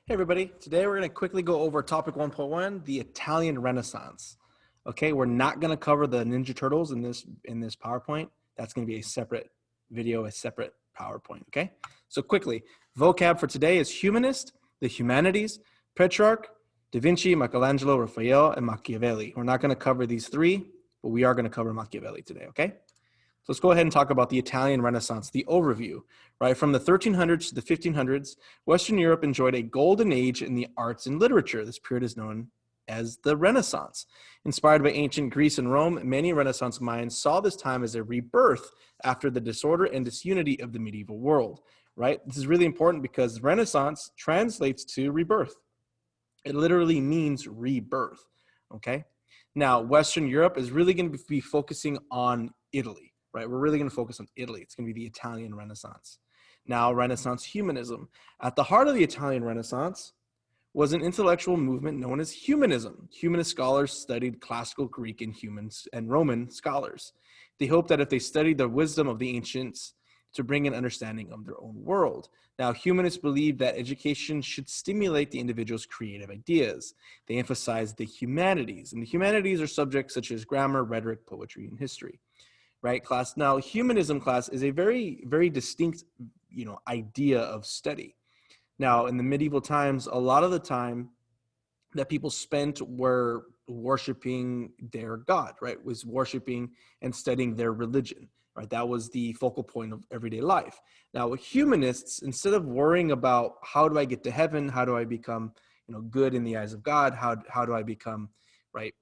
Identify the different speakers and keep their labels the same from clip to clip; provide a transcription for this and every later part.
Speaker 1: Hey everybody, today we're going to quickly go over topic 1.1, the Italian Renaissance. Okay, we're not going to cover the Ninja Turtles in this PowerPoint. That's going to be a separate video, a separate PowerPoint, okay? So quickly, vocab for today is humanist, the humanities, Petrarch, Da Vinci, Michelangelo, Raphael, and Machiavelli. We're not going to cover these three, but we are going to cover Machiavelli today, okay? So let's go ahead and talk about the Italian Renaissance, the overview, right? From the 1300s to the 1500s, Western Europe enjoyed a golden age in the arts and literature. This period is known as the Renaissance. Inspired by ancient Greece and Rome, many Renaissance minds saw this time as a rebirth after the disorder and disunity of the medieval world, right? This is really important because Renaissance translates to rebirth. It literally means rebirth, okay? Now, Western Europe is really going to be focusing on Italy, right? We're really going to focus on Italy. It's going to be the Italian Renaissance. Now, Renaissance humanism. At the heart of the Italian Renaissance was an intellectual movement known as humanism. Humanist scholars studied classical Greek and Roman scholars. They hoped that if they studied the wisdom of the ancients, to bring an understanding of their own world. Now, humanists believe that education should stimulate the individual's creative ideas. They emphasize the humanities, and the humanities are subjects such as grammar, rhetoric, poetry, and history. Right, class? Now, humanism class is a very, very distinct, idea of study. Now, in the medieval times, a lot of the time that people spent were worshiping their God, right? Was worshiping and studying their religion, right? That was the focal point of everyday life. Now, with humanists, instead of worrying about how do I get to heaven, how do I become, good in the eyes of God, how do I become, right,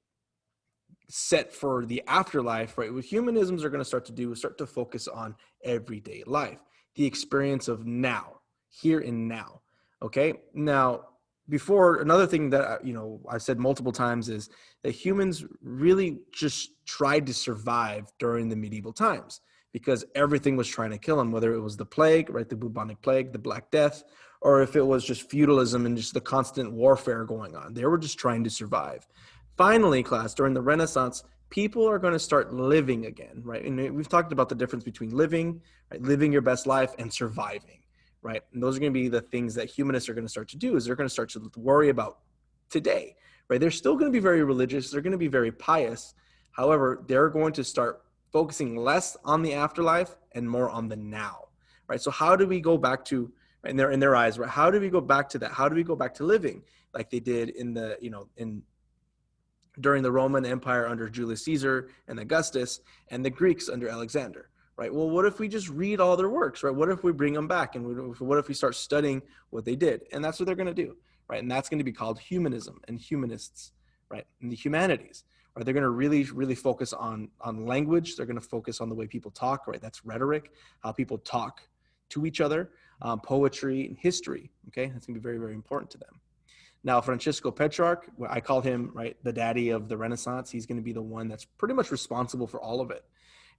Speaker 1: set for the afterlife, right? What humanisms are going to start to do is start to focus on everyday life, the experience of now, here and now. Okay. Now, before, another thing that I've said multiple times is that humans really just tried to survive during the medieval times because everything was trying to kill them, whether it was the plague, right, the bubonic plague, the Black Death, or if it was just feudalism and just the constant warfare going on. They were just trying to survive. Finally, class, during the Renaissance, people are going to start living again, right? And we've talked about the difference between living, right, living your best life, and surviving, right? And those are going to be the things that humanists are going to start to do. Is they're going to start to worry about today, right? They're still going to be very religious. They're going to be very pious. However, they're going to start focusing less on the afterlife and more on the now, right? So how do we go back to, right, in their eyes, right? How do we go back to that? How do we go back to living like they did in the, during the Roman Empire under Julius Caesar and Augustus, and the Greeks under Alexander, right? Well, what if we just read all their works, right? What if we bring them back, and what if we start studying what they did? And that's what they're going to do, right? And that's going to be called humanism and humanists, right? And the humanities, right? They're going to really, really focus on language. They're going to focus on the way people talk, right? That's rhetoric, how people talk to each other, poetry, and history, okay? That's going to be very, very important to them. Now, Francisco Petrarch, I call him, right, the daddy of the Renaissance. He's going to be the one that's pretty much responsible for all of it.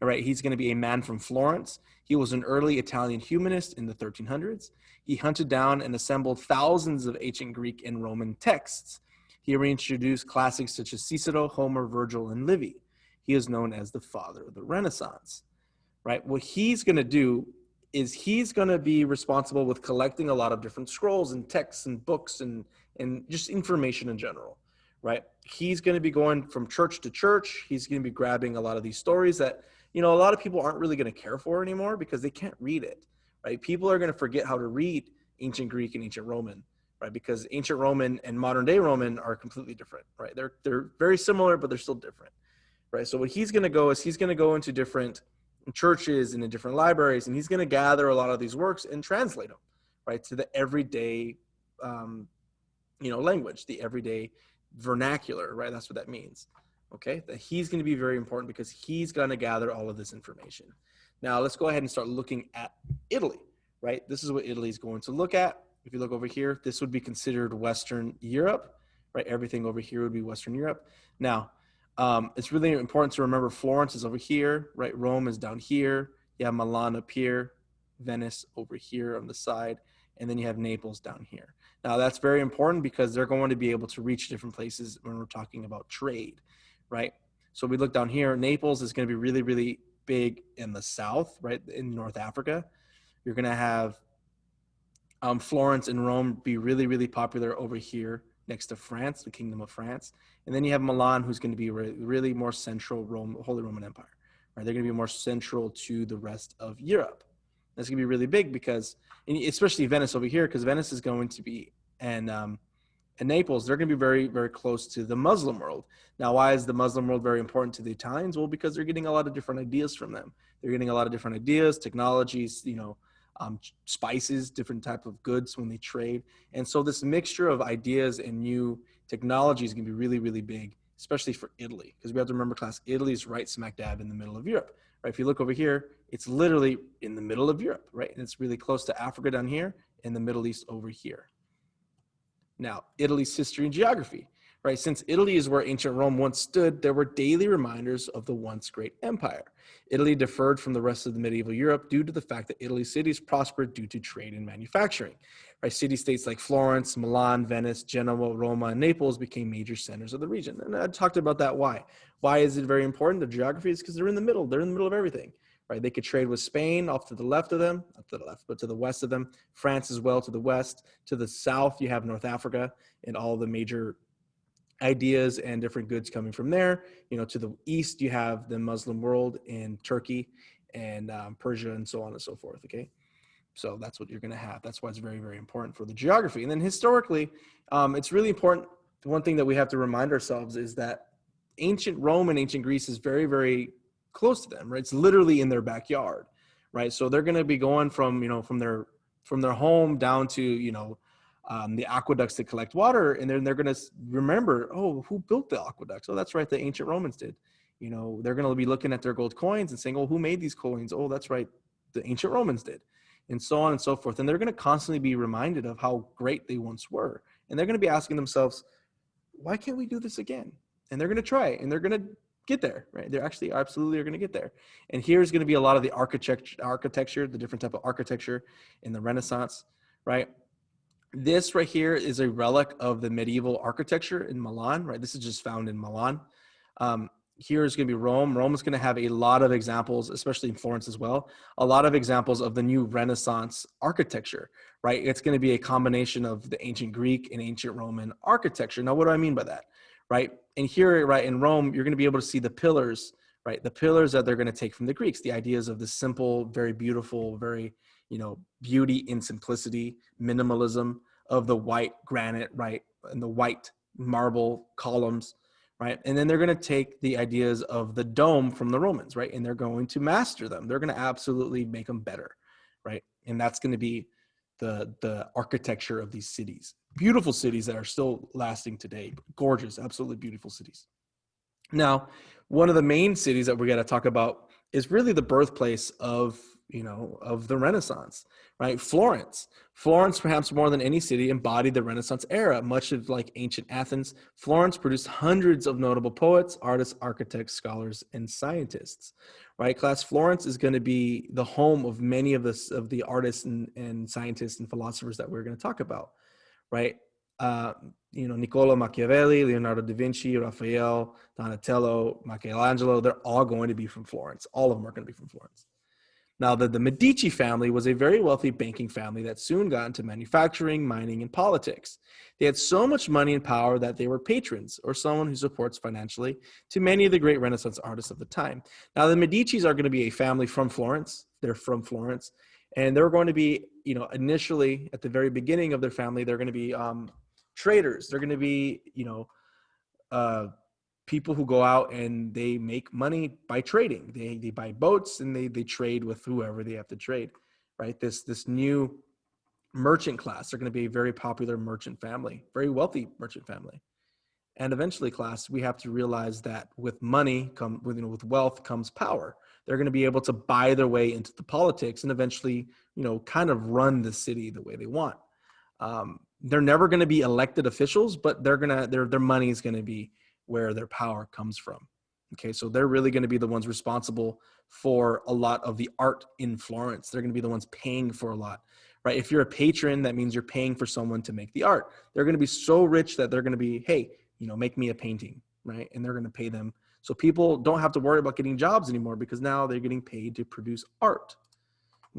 Speaker 1: All right, he's going to be a man from Florence. He was an early Italian humanist in the 1300s. He hunted down and assembled thousands of ancient Greek and Roman texts. He reintroduced classics such as Cicero, Homer, Virgil, and Livy. He is known as the father of the Renaissance, right? What he's going to do is he's going to be responsible with collecting a lot of different scrolls and texts and books and just information in general, right? He's going to be going from church to church. He's going to be grabbing a lot of these stories that, a lot of people aren't really going to care for anymore because they can't read it, right? People are going to forget how to read ancient Greek and ancient Roman, right? Because ancient Roman and modern day Roman are completely different, right? They're very similar, but they're still different, right? So what he's going to go is he's going to go into different churches and in different libraries, and he's going to gather a lot of these works and translate them, right, to the everyday language, the everyday vernacular, right? That's what that means. Okay, that he's going to be very important because he's going to gather all of this information. Now, let's go ahead and start looking at Italy, right? This is what Italy is going to look at. If you look over here, this would be considered Western Europe, right? Everything over here would be Western Europe. Now, it's really important to remember Florence is over here, right? Rome is down here. You have Milan up here, Venice over here on the side, and then you have Naples down here. Now, that's very important because they're going to be able to reach different places when we're talking about trade, right? So we look down here, Naples is going to be really, really big in the south, right? In North Africa. You're going to have Florence and Rome be really, really popular over here next to France, the Kingdom of France. And then you have Milan, who's going to be really more central, Holy Roman Empire, right? They're going to be more central to the rest of Europe. That's going to be really big because, especially Venice over here, because Venice is going to be, and Naples, they're going to be very, very close to the Muslim world. Now, why is the Muslim world very important to the Italians? Well, because they're getting a lot of different ideas from them. They're getting a lot of different ideas, technologies, spices, different type of goods when they trade. And so this mixture of ideas and new technology is going to be really, really big, especially for Italy. Because we have to remember, class, Italy is right smack dab in the middle of Europe. Right? If you look over here, it's literally in the middle of Europe, right? And it's really close to Africa down here and the Middle East over here. Now, Italy's history and geography, right? Since Italy is where ancient Rome once stood, there were daily reminders of the once great empire. Italy differed from the rest of the medieval Europe due to the fact that Italy's cities prospered due to trade and manufacturing. Right? City-states like Florence, Milan, Venice, Genoa, Roma, and Naples became major centers of the region. And I talked about that. Why? Why is it very important? The geography is because they're in the middle. They're in the middle of everything. Right? They could trade with Spain off to the left of them, not to the left, but to the west of them. France as well to the west. To the south, you have North Africa and all the major ideas and different goods coming from there. To the east, you have the Muslim world in Turkey and Persia and so on and so forth. Okay. So that's what you're going to have. That's why it's very, very important for the geography. And then historically, it's really important. One thing that we have to remind ourselves is that ancient Rome and ancient Greece is very, very close to them, right? It's literally in their backyard, right? So they're going to be going from their home down to, the aqueducts to collect water. And then they're going to remember, oh, who built the aqueducts? Oh, that's right. The ancient Romans did. They're going to be looking at their gold coins and saying, oh, who made these coins? Oh, that's right. The ancient Romans did. And so on and so forth. And they're going to constantly be reminded of how great they once were. And they're going to be asking themselves, why can't we do this again? And they're going to try, and they're going to get there, right? They're actually absolutely are going to get there. And here's going to be a lot of the architecture, the different type of architecture in the Renaissance, right? This right here is a relic of the medieval architecture in Milan, right? This is just found in Milan. Here is going to be Rome. Rome is going to have a lot of examples, especially in Florence as well, a lot of examples of the new Renaissance architecture, right? It's going to be a combination of the ancient Greek and ancient Roman architecture. Now, what do I mean by that, right? And here, right, in Rome, you're going to be able to see the pillars, right? The pillars that they're going to take from the Greeks, the ideas of the simple, very beautiful, very, beauty in simplicity, minimalism of the white granite, right? And the white marble columns, right? And then they're going to take the ideas of the dome from the Romans, right? And they're going to master them. They're going to absolutely make them better, right? And that's going to be the architecture of these cities. Beautiful cities that are still lasting today. Gorgeous, absolutely beautiful cities. Now, one of the main cities that we're going to talk about is really the birthplace of the Renaissance, right? Florence, perhaps more than any city, embodied the Renaissance era. Much of like ancient Athens, Florence produced hundreds of notable poets, artists, architects, scholars, and scientists, right? Class, Florence is going to be the home of many of the artists and scientists and philosophers that we're going to talk about, right? Niccolo Machiavelli, Leonardo da Vinci, Raphael, Donatello, Michelangelo, they're all going to be from Florence. All of them are going to be from Florence. Now, the Medici family was a very wealthy banking family that soon got into manufacturing, mining, and politics. They had so much money and power that they were patrons, or someone who supports financially, to many of the great Renaissance artists of the time. Now, the Medicis are going to be a family from Florence. They're from Florence. And they're going to be, initially at the very beginning of their family, they're going to be traders. They're going to be, people who go out and they make money by trading. They buy boats and they trade with whoever they have to trade, right? This new merchant class, they're going to be a very popular merchant family, very wealthy merchant family. And eventually, class, we have to realize that with money, with wealth comes power. They're going to be able to buy their way into the politics and eventually, kind of run the city the way they want. They're never going to be elected officials, but their money is going to be where their power comes from. Okay, so they're really going to be the ones responsible for a lot of the art in Florence. They're going to be the ones paying for a lot, right? If you're a patron, that means you're paying for someone to make the art. They're going to be so rich that they're going to be, hey, make me a painting, right? And they're going to pay them. So people don't have to worry about getting jobs anymore because now they're getting paid to produce art.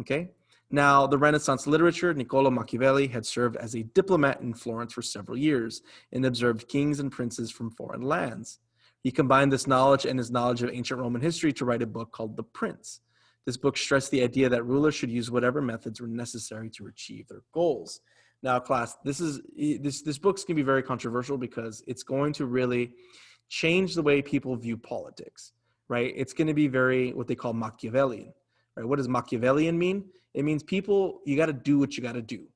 Speaker 1: Okay. Now, the Renaissance literature, Niccolo Machiavelli had served as a diplomat in Florence for several years and observed kings and princes from foreign lands. He combined this knowledge and his knowledge of ancient Roman history to write a book called The Prince. This book stressed the idea that rulers should use whatever methods were necessary to achieve their goals. Now, class, this book's going to be very controversial because it's going to really change the way people view politics, right? It's going to be very what they call Machiavellian, right? What does Machiavellian mean? It means people, you got to do what you got to do,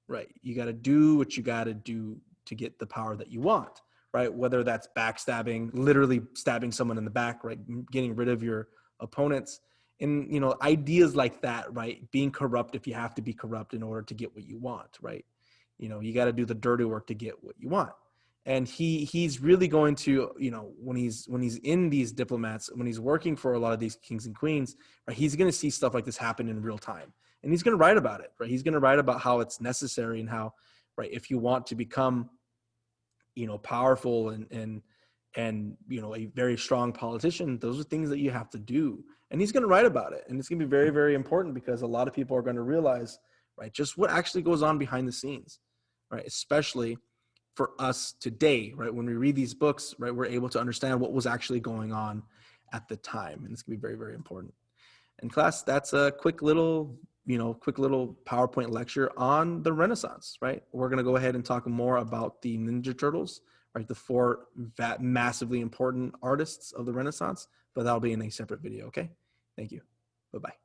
Speaker 1: right? You got to do what you got to do to get the power that you want, right? Whether that's backstabbing, literally stabbing someone in the back, right? Getting rid of your opponents, and ideas like that, right? Being corrupt if you have to be corrupt in order to get what you want, right? You got to do the dirty work to get what you want. And he's really going to, when he's in these diplomats, when he's working for a lot of these kings and queens, right, he's going to see stuff like this happen in real time, and he's going to write about it, right? He's going to write about how it's necessary and how, right, if you want to become, powerful and a very strong politician, those are things that you have to do. And he's going to write about it, and it's going to be very, very important because a lot of people are going to realize, right, just what actually goes on behind the scenes, right? Especially for us today, right? When we read these books, right, we're able to understand what was actually going on at the time. And it's gonna be very, very important. And class, that's a quick little PowerPoint lecture on the Renaissance, right? We're gonna go ahead and talk more about the Ninja Turtles, right? The four massively important artists of the Renaissance, but that'll be in a separate video, okay? Thank you, bye-bye.